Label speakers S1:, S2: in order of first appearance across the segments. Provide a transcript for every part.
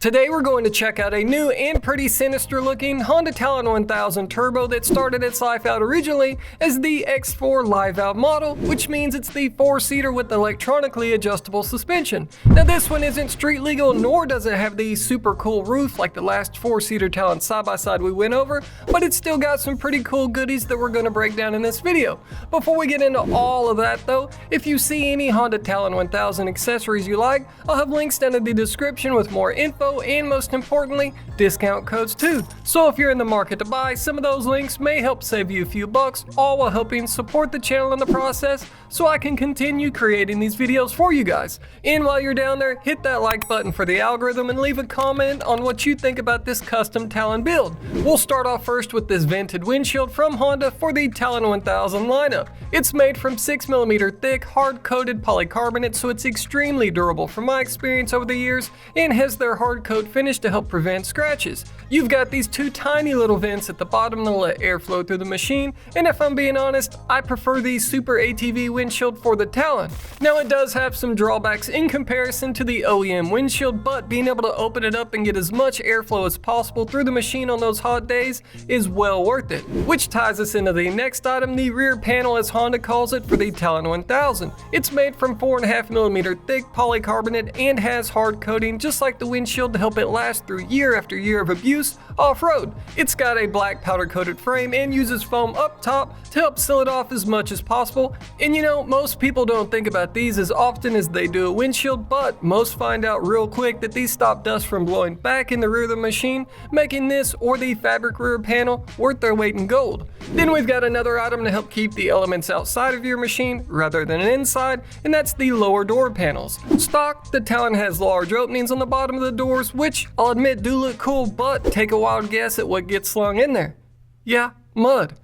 S1: Today we're going to check out a new and pretty sinister looking Honda Talon 1000 Turbo that started its life out originally as the X4 live out model, which means it's the 4-seater with electronically adjustable suspension. Now this one isn't street legal, nor does it have the super cool roof like the last 4-seater Talon side-by-side we went over, but it's still got some pretty cool goodies that we're going to break down in this video. Before we get into all of that though, if you see any Honda Talon 1000 accessories you like, I'll have links down in the description with more info and most importantly, discount codes too. So if you're in the market to buy, some of those links may help save you a few bucks, all while helping support the channel in the process so I can continue creating these videos for you guys. And while you're down there, hit that like button for the algorithm and leave a comment on what you think about this custom Talon build. We'll start off first with this vented windshield from Honda for the Talon 1000 lineup. It's made from 6mm thick, hard-coated polycarbonate, so it's extremely durable from my experience over the years, and has their hard coat finish to help prevent scratches. You've got these two tiny little vents at the bottom to let air flow through the machine, and if I'm being honest, I prefer the SuperATV windshield for the Talon. Now it does have some drawbacks in comparison to the OEM windshield, but being able to open it up and get as much airflow as possible through the machine on those hot days is well worth it. Which ties us into the next item, the rear panel as Honda calls it for the Talon 1000. It's made from 4.5mm thick polycarbonate and has hard coating just like the windshield to help it last through year after year of abuse off-road. It's got a black powder coated frame and uses foam up top to help seal it off as much as possible. And you know, most people don't think about these as often as they do a windshield, but most find out real quick that these stop dust from blowing back in the rear of the machine, making this or the fabric rear panel worth their weight in gold. Then we've got another item to help keep the elements outside of your machine rather than inside, and that's the lower door panels. Stock, the Talon has large openings on the bottom of the doors, which I'll admit do look cool, but take a wild guess at what gets slung in there. Yeah, mud.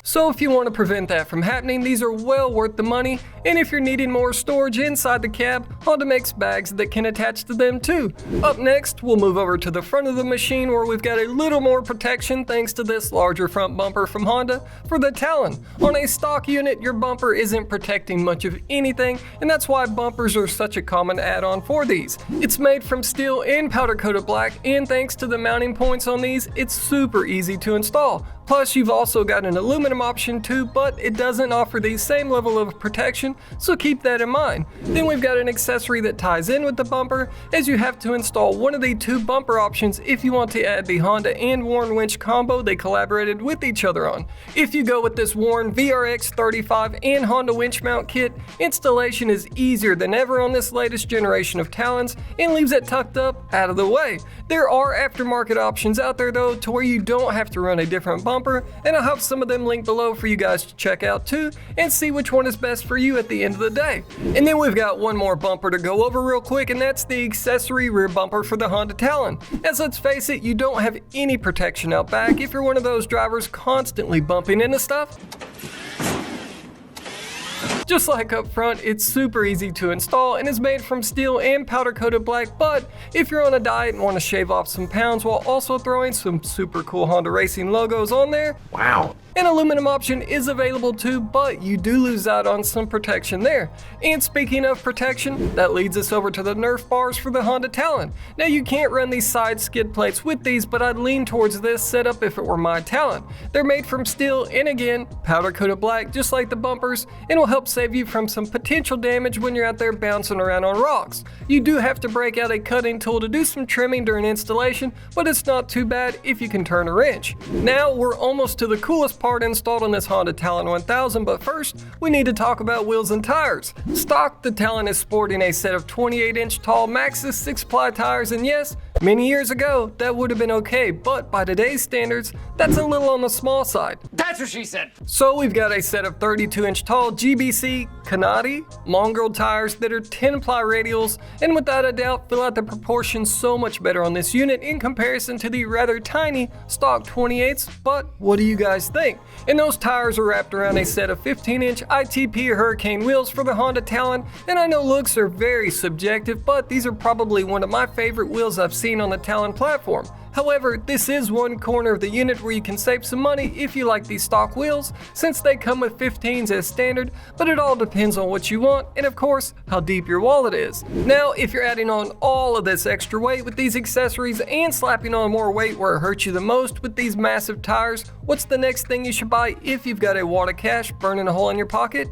S1: So if you want to prevent that from happening, these are well worth the money, and if you're needing more storage inside the cab, Honda makes bags that can attach to them too. Up next, we'll move over to the front of the machine where we've got a little more protection thanks to this larger front bumper from Honda for the Talon. On a stock unit, your bumper isn't protecting much of anything, and that's why bumpers are such a common add-on for these. It's made from steel and powder-coated black, and thanks to the mounting points on these, it's super easy to install. Plus, you've also got an aluminum option too, but it doesn't offer the same level of protection, so keep that in mind. Then we've got an accessory that ties in with the bumper, as you have to install one of the two bumper options if you want to add the Honda and Warn winch combo they collaborated with each other on. If you go with this Warn VRX35 and Honda winch mount kit, installation is easier than ever on this latest generation of Talons and leaves it tucked up out of the way. There are aftermarket options out there though, to where you don't have to run a different bumper, and I'll have some of them linked below for you guys to check out too and see which one is best for you at the end of the day. And then we've got one more bumper to go over real quick, and that's the accessory rear bumper for the Honda Talon. As let's face it, you don't have any protection out back if you're one of those drivers constantly bumping into stuff. Just like up front, it's super easy to install and is made from steel and powder coated black, but if you're on a diet and want to shave off some pounds while also throwing some super cool Honda Racing logos on there, wow. An aluminum option is available too, but you do lose out on some protection there. And speaking of protection, that leads us over to the Nerf bars for the Honda Talon. Now you can't run these side skid plates with these, but I'd lean towards this setup if it were my Talon. They're made from steel and again, powder coated black just like the bumpers, and will help save you from some potential damage when you're out there bouncing around on rocks. You do have to break out a cutting tool to do some trimming during installation, but it's not too bad if you can turn a wrench. Now we're almost to the coolest part installed on this Honda Talon 1000, but first we need to talk about wheels and tires. Stock, the Talon is sporting a set of 28-inch tall Maxxis 6-ply tires, and yes, many years ago that would have been okay, but by today's standards, that's a little on the small side.
S2: That's what she said.
S1: So we've got a set of 32-inch tall GBC Kanati Mongrel tires that are 10-ply radials, and without a doubt fill out the proportions so much better on this unit in comparison to the rather tiny stock 28s, but what do you guys think? And those tires are wrapped around a set of 15-inch ITP Hurricane wheels for the Honda Talon, and I know looks are very subjective, but these are probably one of my favorite wheels I've seen seen on the Talon platform. However, this is one corner of the unit where you can save some money if you like these stock wheels, since they come with 15s as standard, but it all depends on what you want and of course how deep your wallet is. Now, if you're adding on all of this extra weight with these accessories and slapping on more weight where it hurts you the most with these massive tires, what's the next thing you should buy if you've got a wad of cash burning a hole in your pocket?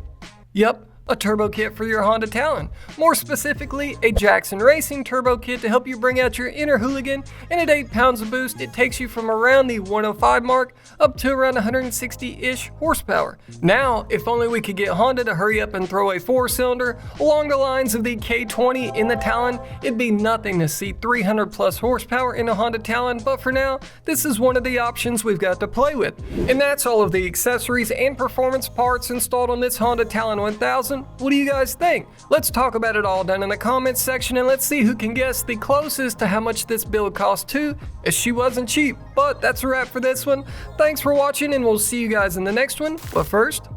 S1: Yep, a turbo kit for your Honda Talon. More specifically, a Jackson Racing turbo kit to help you bring out your inner hooligan, and at 8 pounds of boost, it takes you from around the 105 mark up to around 160-ish horsepower. Now, if only we could get Honda to hurry up and throw a 4-cylinder along the lines of the K20 in the Talon, it'd be nothing to see 300 plus horsepower in a Honda Talon, but for now, this is one of the options we've got to play with. And that's all of the accessories and performance parts installed on this Honda Talon 1000. What do you guys think? Let's talk about it all down in the comments section, and let's see who can guess the closest to how much this build cost too, as she wasn't cheap. But that's a wrap for this one. Thanks for watching, and we'll see you guys in the next one. But first,